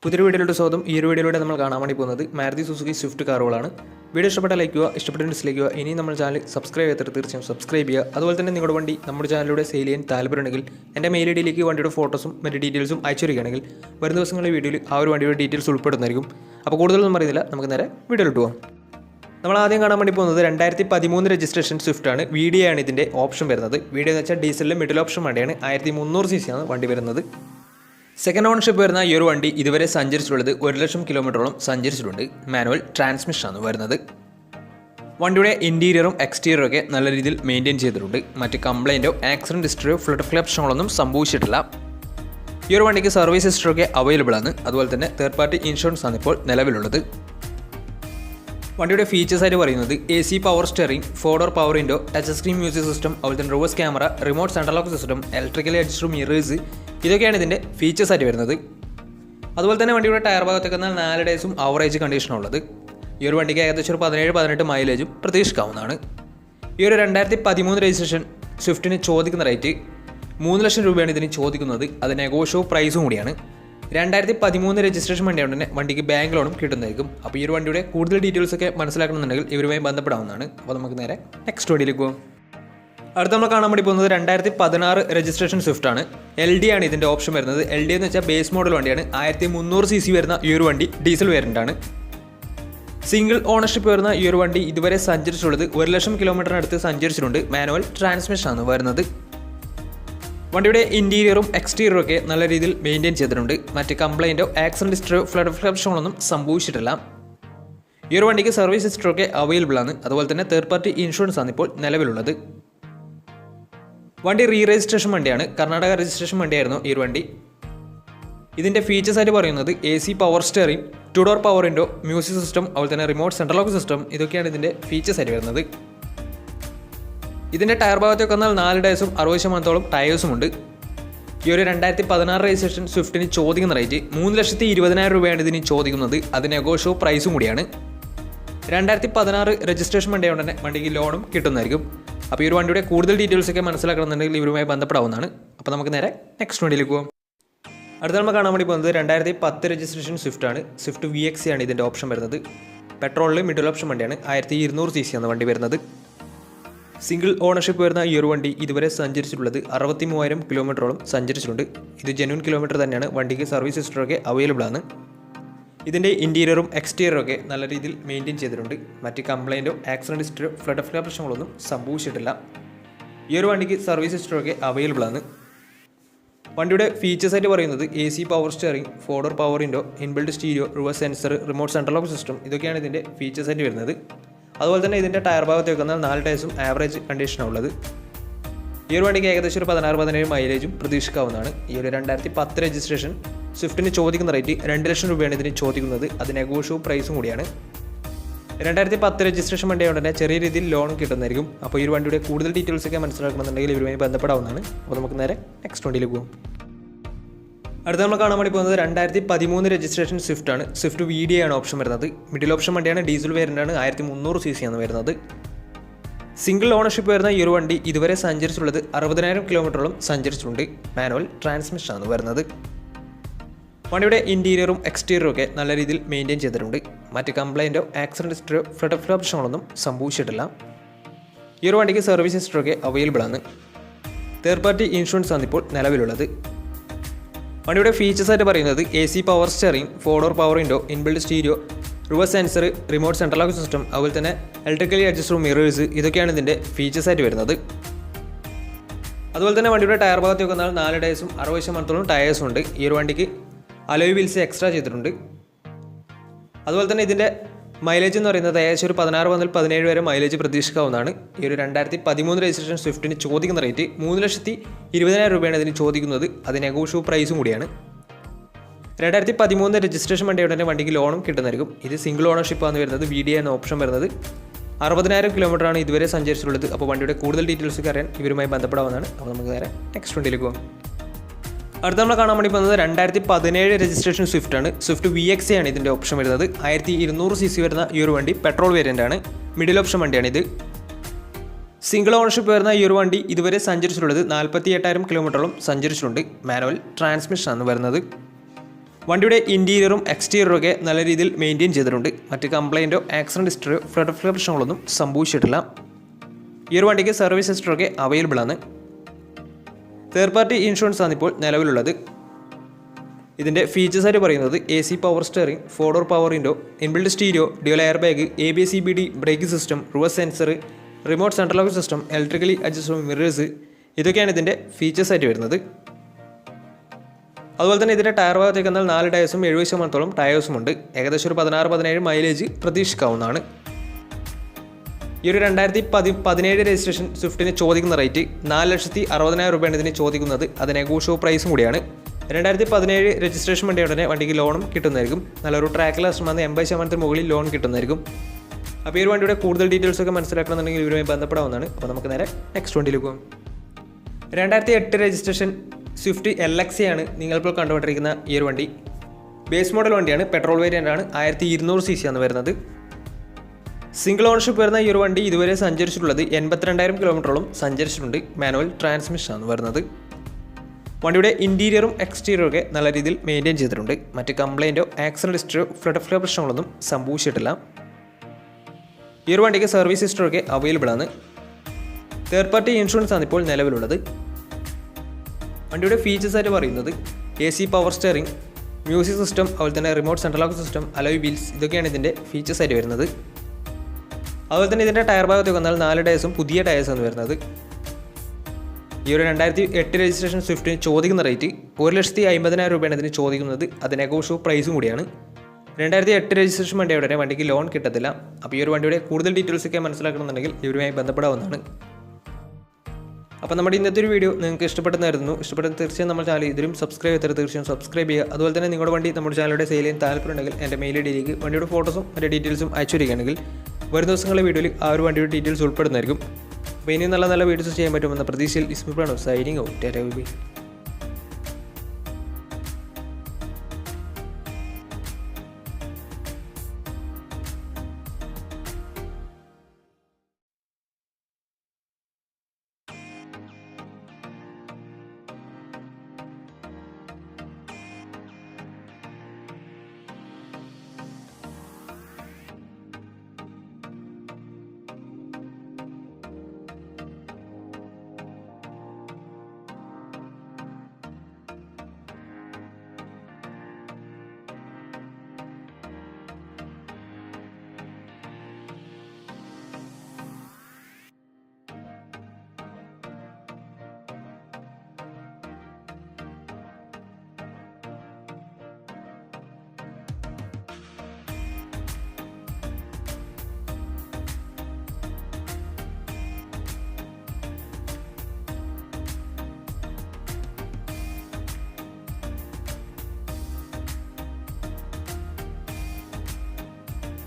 പുതിയൊരു വീഡിയോയിലോട്ട് സ്വാഗതം. ഈ ഒരു വീഡിയോയിലൂടെ നമ്മൾ കാണാൻ വേണ്ടി പോകുന്നത് മാരുതി സുസുക്കി സ്വിഫ്റ്റ് കാറുകളാണ്. വീഡിയോ ഇഷ്ടപ്പെട്ട ലൈക്ക് ചെയ്യുക, ഇഷ്ടപ്പെട്ട ഡിസ്ലൈക്ക് ചെയ്യുക. ഇനി നമ്മൾ ചാനൽ സബ്സ്ക്രൈബ് ചെയ്തിട്ട് തീർച്ചയായും സബ്സ്ക്രൈബ് ചെയ്യുക. അതുപോലെ തന്നെ നിങ്ങളുടെ വണ്ടി നമ്മുടെ ചാനലിലൂടെ സെയിൽ ചെയ്യാൻ താല്പര്യമുണ്ടെങ്കിൽ എൻ്റെ മെയിൽ ഐഡിയിലേക്ക് വണ്ടിയുടെ ഫോട്ടോസും മറ്റ് ഡീറ്റെയിൽസും അയച്ചു വരികയാണെങ്കിൽ വരും ദിവസങ്ങളിൽ വീഡിയോയിൽ ആ ഒരു വണ്ടിയുടെ ഡീറ്റെയിൽസ് ഉൾപ്പെടുന്നതായിരിക്കും. അപ്പോൾ കൂടുതലൊന്നും പറയുന്നില്ല, നമുക്ക് നേരെ വീഡിയോയിലോട്ട് പോകാം. നമ്മൾ ആദ്യം കാണാൻ വേണ്ടി പോകുന്നത് 2013 രജിസ്ട്രേഷൻ സ്വിഫ്റ്റ് ആണ്. VDI ആണ് ഇതിൻ്റെ ഓപ്ഷൻ വരുന്നത്. VDI എന്ന് വെച്ചാൽ ഡീസലിലെ മിഡിൽ ഓപ്ഷൻ വണ്ടിയാണ്. 1300 cc ആണ് വണ്ടി വരുന്നത്. സെക്കൻഡ് ഓണർഷിപ്പ് വരുന്ന ഈ ഒരു വണ്ടി ഇതുവരെ സഞ്ചരിച്ചിട്ടുള്ളത് 1,00,000 കിലോമീറ്ററോളം സഞ്ചരിച്ചിട്ടുണ്ട്. മാനുവൽ ട്രാൻസ്മിഷനാണ് വരുന്നത്. വണ്ടിയുടെ ഇൻറ്റീരിയറും എക്സ്റ്റീരിയറും ഒക്കെ നല്ല രീതിയിൽ മെയിൻറ്റെയിൻ ചെയ്തിട്ടുണ്ട്. മറ്റ് കംപ്ലൈൻറ്റോ ആക്സിഡൻറ്റ് ഹിസ്റ്ററിയോ ഫ്ലഡ് പ്രശ്നങ്ങളൊന്നും സംഭവിച്ചിട്ടില്ല. ഈ ഒരു വണ്ടിക്ക് സർവീസ് ഹിസ്റ്ററൊക്കെ അവൈലബിൾ ആണ്. അതുപോലെ തന്നെ തേർഡ് പാർട്ടി ഇൻഷുറൻസ് ആണ് ഇപ്പോൾ നിലവിലുള്ളത്. വണ്ടിയുടെ ഫീച്ചേഴ്സ് ആയിട്ട് പറയുന്നത് AC power steering, 4-door power window, touch screen music system, അതുപോലെ തന്നെ reverse camera, remote central lock system, electrically adjusted mirrors, ഇതൊക്കെയാണ് ഇതിൻ്റെ ഫീച്ചേഴ്സ് ആയിട്ട് വരുന്നത്. അതുപോലെ തന്നെ വണ്ടിയുടെ ടയർ ഭാഗത്തൊക്കെ 4 ഡേയ്സും ആവറേജ് കണ്ടീഷനുള്ളത്. ഈ ഒരു വണ്ടിക്ക് ഏകദേശം ഒരു 17-18 മൈലേജും പ്രതീക്ഷിക്കാവുന്നതാണ്. ഈ ഒരു 2013 രജിസ്ട്രേഷൻ സ്വിഫ്റ്റിന് ചോദിക്കുന്ന റേറ്റ് 3 ലക്ഷം രൂപയാണ് ഇതിന് ചോദിക്കുന്നത്. അത് നെഗോഷ്യോ പ്രൈസും കൂടിയാണ്. 2013 രജിസ്ട്രേഷൻ വണ്ടിയായതുകൊണ്ട് തന്നെ വണ്ടിക്ക് ബാങ്ക് ലോണും കിട്ടുന്നതായിരിക്കും. അപ്പോൾ ഈ ഒരു വണ്ടിയുടെ കൂടുതൽ ഡീറ്റെയിൽസ് ഒക്കെ മനസ്സിലാക്കണമെന്നുണ്ടെങ്കിൽ ഇവരുമായി ബന്ധപ്പെടാവുന്നതാണ്. അപ്പോൾ നമുക്ക് നേരെ നെക്സ്റ്റ് വണ്ടിയിലേക്ക് പോകാം. അടുത്ത നമ്മൾ കാണാൻ വേണ്ടി പോകുന്നത് 2016 രജിസ്ട്രേഷൻ സ്വിഫ്റ്റ് ആണ്. LD ആണ് ഇതിൻ്റെ ഓപ്ഷൻ വരുന്നത്. LD എന്ന് വെച്ചാൽ ബേസ് മോഡൽ വണ്ടിയാണ്. 1300 cc വരുന്ന ഈ ഒരു വണ്ടി ഡീസൽ വേരിയൻ്റ് ആണ്. സിംഗിൾ ഓണർഷിപ്പ് വരുന്ന ഈ ഒരു വണ്ടി ഇതുവരെ സഞ്ചരിച്ചിട്ടുള്ളത് 1,00,000 കിലോമീറ്ററിനടുത്ത് സഞ്ചരിച്ചിട്ടുണ്ട്. മാനുവൽ ട്രാൻസ്മിഷൻ ആണ് വരുന്നത്. വണ്ടിയുടെ ഇൻറ്റീരിയറും എക്സ്റ്റീരിയറും ഒക്കെ നല്ല രീതിയിൽ മെയിൻറ്റെയിൻ ചെയ്തിട്ടുണ്ട്. മറ്റ് കംപ്ലൈൻറ്റോ ആക്സിഡൻറ്റ് ഹിസ്റ്ററിയോ ഫ്ലഡ് പ്രശ്നങ്ങളൊന്നും സംഭവിച്ചിട്ടില്ല. ഈ ഒരു വണ്ടിക്ക് സർവീസ് ഹിസ്റ്ററൊക്കെ അവൈലബിൾ ആണ്. അതുപോലെ തന്നെ തേർഡ് പാർട്ടി ഇൻഷുറൻസ് ആണ് ഇപ്പോൾ നിലവിലുള്ളത്. വണ്ടി രജിസ്ട്രേഷൻ വണ്ടിയാണ്. കർണാടക രജിസ്ട്രേഷൻ വണ്ടിയായിരുന്നു ഈ ഒരു വണ്ടി. ഇതിൻ്റെ ഫീച്ചേഴ്സ് ആയിട്ട് പറയുന്നത് AC power steering, 2-door power window, music system, അതുപോലെ തന്നെ റിമോട്ട് സെൻട്രൽ ലോക്ക് സിസ്റ്റം, ഇതൊക്കെയാണ് ഇതിൻ്റെ ഫീച്ചേഴ്സ് ആയിട്ട് വരുന്നത്. ഇതിൻ്റെ ടയർ ഭാഗത്തൊക്കെ വന്നാൽ 4 ഡേയ്സും 60% ടയേഴ്സും ഉണ്ട്. ഈ ഒരു 2016 രജിസ്ട്രേഷൻ സ്വിഫ്റ്റിന് ചോദിക്കുന്ന റേറ്റ് 3,20,000 രൂപയാണ് ഇതിന് ചോദിക്കുന്നത്. അത് നെഗോഷ്യോ പ്രൈസും കൂടിയാണ്. 2016 രജിസ്ട്രേഷൻ വണ്ടിയായതുകൊണ്ട് തന്നെ വണ്ടിക്ക് ലോണും കിട്ടുന്നതായിരിക്കും. അപ്പോൾ ഈ ഒരു വണ്ടിയുടെ കൂടുതൽ ഡീറ്റെയിൽസ് ഒക്കെ മനസ്സിലാക്കണമെന്നുണ്ടെങ്കിൽ ഇവരുമായി ബന്ധപ്പെടാവുന്നതാണ്. അപ്പോൾ നമുക്ക് നേരെ നെക്സ്റ്റ് വണ്ടിയിലേക്ക് പോകാം. അടുത്ത നമ്മൾ കാണാൻ വേണ്ടി പോകുന്നത് 2010 രജിസ്ട്രേഷൻ സ്വിഫ്റ്റ് ആണ്. സ്വിഫ്റ്റ് VXC ആണ് ഇതിൻ്റെ ഓപ്ഷൻ വരുന്നത്. പെട്രോളിൽ മിഡിൽ ഓപ്ഷൻ വണ്ടിയാണ്. 1200 cc ആണ് വണ്ടി വരുന്നത്. സിംഗിൾ ഓണർഷിപ്പ് വരുന്ന ഈ ഒരു വണ്ടി ഇതുവരെ സഞ്ചരിച്ചിട്ടുള്ളത് 63,000 കിലോമീറ്ററോളം സഞ്ചരിച്ചിട്ടുണ്ട്. ഇത് ജെന്യൂൻ കിലോമീറ്റർ തന്നെയാണ്. വണ്ടിക്ക് സർവീസ് ഹിസ്റ്ററൊക്കെ അവൈലബിൾ ആണ്. ഇതിൻ്റെ ഇൻറ്റീരിയറും എക്സ്റ്റീരിയറും ഒക്കെ നല്ല രീതിയിൽ മെയിൻറ്റെയിൻ ചെയ്തിട്ടുണ്ട്. മറ്റ് കംപ്ലൈൻറ്റോ ആക്സിഡൻറ്റ് ഹിസ്റ്ററിയോ ഫ്ലഡ് പ്രശ്നങ്ങളൊന്നും സംഭവിച്ചിട്ടില്ല. ഈ ഒരു വണ്ടിക്ക് സർവീസ് ഹിസ്റ്ററൊക്കെ അവൈലബിൾ ആണ്. വണ്ടിയുടെ ഫീച്ചേഴ്സ് ആയിട്ട് പറയുന്നത് AC power steering, 4-door power window, inbuilt stereo, reverse sensor, remote central lock system, ഇതൊക്കെയാണ് ഇതിൻ്റെ ഫീച്ചേഴ്സ് ആയിട്ട് വരുന്നത്. അതുപോലെ തന്നെ ഇതിൻ്റെ ടയർ ഭാഗത്ത് വെക്കുന്ന 4 ടയേഴ്സും ആവറേജ് കണ്ടീഷനാണ് ഉള്ളത്. ഈ ഒരു വണ്ടിക്ക് ഏകദേശം ഒരു 16-17 മൈലേജും പ്രതീക്ഷിക്കാവുന്നതാണ്. ഈ ഒരു 2010 രജിസ്ട്രേഷൻ സ്വിഫ്റ്റിന് ചോദിക്കുന്ന റേറ്റ് 2 ലക്ഷം രൂപയാണ് ഇതിന് ചോദിക്കുന്നത്. അത് നെഗോഷ്യോ പ്രൈസും കൂടിയാണ്. 2010 രജിസ്ട്രേഷൻ വണ്ടിയായതുകൊണ്ട് തന്നെ ചെറിയ രീതിയിൽ ലോൺ കിട്ടുന്നതായിരിക്കും. അപ്പോൾ ഈ ഒരു വണ്ടിയുടെ കൂടുതൽ ഡീറ്റെയിൽസ് ഒക്കെ മനസ്സിലാക്കണമെന്നുണ്ടെങ്കിൽ ഇവരുമായി ബന്ധപ്പെടാവുന്നതാണ്. അപ്പോൾ നമുക്ക് നേരെ നെക്സ്റ്റ് വണ്ടിയിലേക്ക് പോകും. അടുത്ത നമ്മൾ കാണാൻ വേണ്ടി പോകുന്നത് 2013 രജിസ്ട്രേഷൻ സ്വിഫ്റ്റ് ആണ്. സ്വിഫ്റ്റ് VDI ആണ് ഓപ്ഷൻ വരുന്നത്. മിഡിൽ ഓപ്ഷൻ വണ്ടിയാണ്. ഡീസൽ വേരിയൻ്റ് ആണ്. 1300 cc ആണ് വരുന്നത്. സിംഗിൾ ഓണർഷിപ്പ് വരുന്ന ഈ ഒരു വണ്ടി ഇതുവരെ സഞ്ചരിച്ചിട്ടുള്ളത് 60,000 കിലോമീറ്ററോളം സഞ്ചരിച്ചിട്ടുണ്ട്. മാനുവൽ ട്രാൻസ്മിഷൻ ആണ് വരുന്നത്. വണ്ടിയുടെ ഇൻറ്റീരിയറും എക്സ്റ്റീരിയറും ഒക്കെ നല്ല രീതിയിൽ മെയിൻറ്റെയിൻ ചെയ്തിട്ടുണ്ട്. മറ്റ് കംപ്ലൈൻറ്റോ ആക്സിഡൻറ്റ് ഹിസ്റ്ററിയോ ഫ്ലഡ് പ്രശ്നങ്ങളൊന്നും സംഭവിച്ചിട്ടില്ല. ഈ ഒരു വണ്ടിക്ക് സർവീസ് ഹിസ്റ്ററൊക്കെ അവൈലബിൾ ആണ്. തേർഡ് പാർട്ടി ഇൻഷുറൻസ് ആണ് ഇപ്പോൾ നിലവിലുള്ളത്. വണ്ടിയുടെ ഫീച്ചേഴ്സ് ആയിട്ട് പറയുന്നത് AC power steering, 4-door power window, inbuilt stereo, reverse sensor, remote central lock system, അതുപോലെ തന്നെ ഇലക്ട്രിക്കലി അഡ്ജസ്റ്റഡ് മിറേഴ്സ്, ഇതൊക്കെയാണ് ഇതിൻ്റെ ഫീച്ചേഴ്സ് ആയിട്ട് വരുന്നത്. അതുപോലെ തന്നെ വണ്ടിയുടെ ടയർ ഭാഗത്ത് വെക്കുന്ന 4 ഡേയ്സും 60% ടയേഴ്സും ഉണ്ട്. ഈ ഒരു വണ്ടിക്ക് അലോയ് വീൽസ് എക്സ്ട്രാ ചെയ്തിട്ടുണ്ട്. അതുപോലെ തന്നെ ഇതിൻ്റെ മൈലേജ് എന്ന് പറയുന്നത് ഏകദേശം ഒരു 16 മുതൽ 17 വരെ മൈലേജ് പ്രതീക്ഷിക്കാവുന്നതാണ്. ഈ ഒരു 2013 രജിസ്ട്രേഷൻ സ്വിഫ്റ്റിന് ചോദിക്കുന്ന റേറ്റ് 3,20,000 രൂപയാണ് ഇതിന് ചോദിക്കുന്നത്. അത് നെഗോഷ്യോ പ്രൈസും കൂടിയാണ്. 2013 രജിസ്ട്രേഷൻ വണ്ടിയുടെ തന്നെ വണ്ടിക്ക് ലോണും കിട്ടുന്നതായിരിക്കും. ഇത് സിംഗിൾ ഓണർഷിപ്പാണ് വരുന്നത്. VDI എന്ന ഓപ്ഷൻ വരുന്നത്. 60,000 കിലോമീറ്ററാണ് ഇതുവരെ സഞ്ചരിച്ചിട്ടുള്ളത്. അപ്പോൾ വണ്ടിയുടെ കൂടുതൽ ഡീറ്റെയിൽസ് അറിയാൻ ഇവരുമായി ബന്ധപ്പെടാവുന്നതാണ്. അപ്പോൾ നമുക്ക് നേരെ നെക്സ്റ്റ് വണ്ടിയിലേക്ക് പോകാം. അടുത്ത നമ്മൾ കാണാൻ വേണ്ടി പോകുന്നത് 2017 രജിസ്ട്രേഷൻ സ്വിഫ്റ്റ് ആണ്. സ്വിഫ്റ്റ് VXC ആണ് ഇതിൻ്റെ ഓപ്ഷൻ വരുന്നത്. 1200 cc വരുന്ന ഈ ഒരു വണ്ടി പെട്രോൾ വേരിയൻ്റ് ആണ്. മിഡിൽ ഓപ്ഷൻ വണ്ടിയാണിത്. സിംഗിൾ ഓണർഷിപ്പ് വരുന്ന ഈ ഒരു വണ്ടി ഇതുവരെ സഞ്ചരിച്ചിട്ടുള്ളത് 48,000 കിലോമീറ്ററോളം സഞ്ചരിച്ചിട്ടുണ്ട്. മാനുവൽ ട്രാൻസ്മിഷൻ ആണ് വരുന്നത്. വണ്ടിയുടെ ഇൻറ്റീരിയറും എക്സ്റ്റീരിയറും ഒക്കെ നല്ല രീതിയിൽ മെയിൻറ്റെയിൻ ചെയ്തിട്ടുണ്ട്. മറ്റ് കംപ്ലൈൻറ്റോ ആക്സിഡൻറ്റ് ഹിസ്റ്ററിയോ ഫ്ലഡ് പ്രശ്നങ്ങളൊന്നും സംഭവിച്ചിട്ടില്ല. ഈ ഒരു വണ്ടിക്ക് സർവീസ് ഹിസ്റ്ററൊക്കെ അവൈലബിൾ ആണ്. തേർഡ് പാർട്ടി ഇൻഷുറൻസ് ആണ് ഇപ്പോൾ നിലവിലുള്ളത്. ഇതിൻ്റെ ഫീച്ചേഴ്സായിട്ട് പറയുന്നത് AC power steering, 4 door power window, inbuilt stereo, dual air bag, ABS CBD brake system, reverse sensor, remote central lock system, electrically adjustable mirrors, ഇതൊക്കെയാണ് ഇതിൻ്റെ ഫീച്ചേഴ്സായിട്ട് വരുന്നത്. അതുപോലെ തന്നെ ഇതിൻ്റെ ടയർ ഭാഗത്തേക്ക് എന്നാൽ 4 ടയേഴ്സും 70% ടയേഴ്സും ഉണ്ട്. ഏകദേശം ഒരു 16-17 മൈലേജ് പ്രതീക്ഷിക്കാവുന്നതാണ്. ഈ ഒരു 2017 രജിസ്ട്രേഷൻ സ്വിഫ്റ്റിന് ചോദിക്കുന്ന റേറ്റ് 4,60,000 രൂപയാണ് ഇതിന് ചോദിക്കുന്നത്. അത് നെഗോഷ്യബിൾ പ്രൈസും കൂടിയാണ്. 2017 രജിസ്ട്രേഷൻ വണ്ടി ഉടനെ വണ്ടിക്ക് ലോണും കിട്ടുന്നതായിരിക്കും. നല്ലൊരു ട്രാക്ക് ലാസ്റ്റ് വന്ന് 80% മുകളിൽ ലോൺ കിട്ടുന്നതായിരിക്കും. അപ്പോൾ ഈ ഒരു വണ്ടിയുടെ കൂടുതൽ ഡീറ്റെയിൽസൊക്കെ മനസ്സിലാക്കണമെന്നുണ്ടെങ്കിൽ ഇവരുമായി ബന്ധപ്പെടാവുന്നതാണ്. അപ്പോൾ നമുക്ക് നേരെ നെക്സ്റ്റ് വണ്ടിയിലേക്ക് പോകും. 2008 രജിസ്ട്രേഷൻ സ്വിഫ്റ്റ് LX ആണ് നിങ്ങളിപ്പോൾ കണ്ടുകൊണ്ടിരിക്കുന്ന ഈ ഒരു വണ്ടി. ബേസ് മോഡൽ വണ്ടിയാണ്, പെട്രോൾ വേരിയൻ്റ് ആണ്, 1200 cc ആണ് വരുന്നത്. സിംഗിൾ ഓണർഷിപ്പ് വരുന്ന ഈ ഒരു വണ്ടി ഇതുവരെ സഞ്ചരിച്ചിട്ടുള്ളത് 82,000 കിലോമീറ്ററോളം സഞ്ചരിച്ചിട്ടുണ്ട്. മാനുവൽ ട്രാൻസ്മിഷൻ ആണ് വരുന്നത്. വണ്ടിയുടെ ഇൻറ്റീരിയറും എക്സ്റ്റീരിയറും ഒക്കെ നല്ല രീതിയിൽ മെയിൻറ്റെയിൻ ചെയ്തിട്ടുണ്ട്. മറ്റ് കംപ്ലൈൻറ്റോ ആക്സിഡൻറ്റ് ഹിസ്റ്ററിയോ ഫ്ലഡ് പ്രശ്നങ്ങളൊന്നും സംഭവിച്ചിട്ടില്ല. ഈ ഒരു വണ്ടിക്ക് സർവീസ് ഹിസ്റ്ററൊക്കെ അവൈലബിൾ ആണ്. തേർഡ് പാർട്ടി ഇൻഷുറൻസ് ആണ് ഇപ്പോൾ നിലവിലുള്ളത്. വണ്ടിയുടെ ഫീച്ചേഴ്സായിട്ട് പറയുന്നത് AC power steering, music system, അതുപോലെ തന്നെ remote central lock system, alloy wheels, ഇതൊക്കെയാണ് ഇതിൻ്റെ ഫീച്ചേഴ്സായിട്ട് വരുന്നത്. അതുപോലെ തന്നെ ഇതിൻ്റെ ടയർ ഭാഗത്തേക്ക് വന്നാൽ 4 ടയേഴ്സും പുതിയ ടയേഴ്സാണ് വരുന്നത്. ഈ ഒരു 2008 രജിസ്ട്രേഷൻ സ്വിഫ്റ്റിന് ചോദിക്കുന്ന റേറ്റ് 1,50,000 രൂപയാണ് ഇതിന് ചോദിക്കുന്നത്. അത് നെഗോഷ്യബിൾ പ്രൈസും കൂടിയാണ്. 2008 രജിസ്ട്രേഷൻ വണ്ടിയുടെ വണ്ടിക്ക് ലോൺ കിട്ടത്തില്ല. അപ്പോൾ ഈ ഒരു വണ്ടിയുടെ കൂടുതൽ ഡീറ്റെയിൽസൊക്കെ മനസ്സിലാക്കണമെന്നുണ്ടെങ്കിൽ ഇവരുമായി ബന്ധപ്പെടാവുന്നതാണ്. അപ്പോൾ നമ്മുടെ ഇന്നത്തെ ഒരു വീഡിയോ നിങ്ങൾക്ക് ഇഷ്ടപ്പെടുന്നതായിരുന്നു. ഇഷ്ടപ്പെടുന്ന തീർച്ചയായും നമ്മുടെ ചാനൽ ഇതിലും സബ്സ്ക്രൈബ് ചെയ്തത് തീർച്ചയായും സബ്സ്ക്രൈബ് ചെയ്യുക. അതുപോലെ തന്നെ നിങ്ങളുടെ വണ്ടി നമ്മുടെ ചാനലിലൂടെ സെയിൽ ചെയ്യാൻ താല്പര്യമുണ്ടെങ്കിൽ എൻ്റെ മെയിൽ ഐഡിയിലേക്ക് വണ്ടിയുടെ ഫോട്ടോസും മറ്റു ഡീറ്റെയിൽസും അയച്ചു വരികയാണെങ്കിൽ വരും ദിവസങ്ങളിലെ വീഡിയോയിൽ ആ ഒരു വണ്ടിയുടെ ഡീറ്റെയിൽസ് ഉൾപ്പെടുന്നതായിരിക്കും. അപ്പോൾ ഇനി നല്ല വീഡിയോസ് ചെയ്യാൻ പറ്റുമെന്ന പ്രതീക്ഷയിൽ ഇസ്മിപ്പാണ് സൈനിങ് ഔട്ട്.